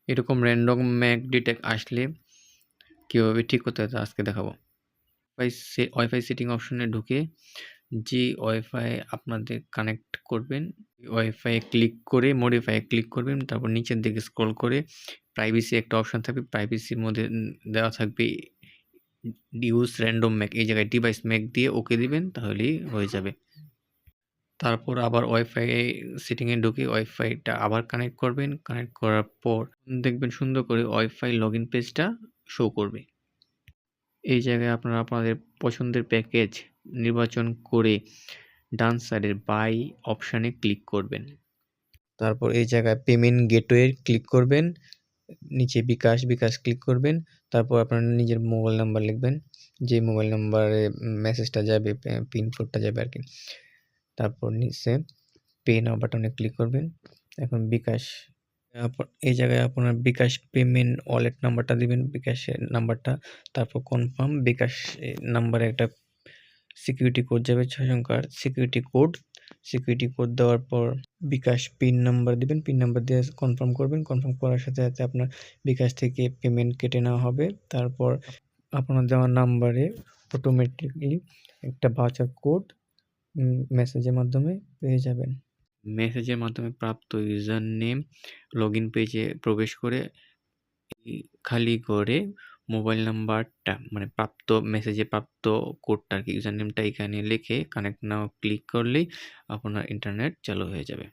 এরকম random Mac detect আসলে কীভাবে ঠিক করতে হয় তা আজকে দেখাবো। ওয়াইফাই সেটিং অপশনে ঢুকে যে ওয়াইফাই আপনাদের কানেক্ট করবেন, ওয়াইফাই ক্লিক করে মডিফাই ক্লিক করবেন, তারপর নিচের দিকে স্ক্রল করে প্রাইভেসি একটা অপশন থাকবে, প্রাইভেসির মধ্যে দেওয়া থাকবে ইউজ র্যান্ডম ম্যাক, এই জায়গায় ডিভাইস ম্যাক দিয়ে ওকে দিবেন, তাহলেই হয়ে যাবে। তারপর আবার ওয়াইফাই সেটিংয়ে ঢুকে ওয়াইফাইটা আবার কানেক্ট করবেন, কানেক্ট করার পর দেখবেন সুন্দর করে ওয়াইফাই লগইন পেজটা শো করবে। এই জায়গায় আপনারা আপনাদের পছন্দের প্যাকেজ নির্বাচন করে ডান সাইডের বাই অপশানে ক্লিক করবেন। তারপর এই জায়গায় পেমেন্ট গেটওয়ে ক্লিক করবেন, নিচে বিকাশ ক্লিক করবেন। তারপর আপনার নিজের মোবাইল নাম্বার লিখবেন, যে মোবাইল নাম্বারে মেসেজটা যাবে, পিনকোডটা যাবে আর কি। তারপর নিচে পে নাও বাটনে ক্লিক করবেন। এখন বিকাশ, এই জায়গায় আপনার বিকাশ পেমেন্ট ওয়ালেট নাম্বারটা দিবেন, বিকাশের নাম্বারটা। তারপর কনফার্ম বিকাশ নাম্বারে একটা সিকিউরিটি কোড যাবে, 6 সংখ্যার সিকিউরিটি কোড দেওয়ার পর বিকাশ পিন নাম্বার দিবেন, পিন নাম্বার দিয়ে কনফার্ম করবেন। কনফার্ম করার সাথে সাথে আপনার বিকাশ থেকে পেমেন্ট কেটে নেওয়া হবে। তারপর আপনার দেওয়া নাম্বারে অটোমেটিকলি একটা ভাউচার কোড মেসেজের মাধ্যমে পেয়ে যাবেন। মেসেজের মাধ্যমে প্রাপ্ত ইউজার নেম লগইন পেজে প্রবেশ করে খালি করে মোবাইল নাম্বারটা, মানে মেসেজে প্রাপ্ত কোডটা আর কি, ইউজার নেমটা এখানে লিখে কানেক্ট নাও ক্লিক করলেই আপনার ইন্টারনেট চালু হয়ে যাবে।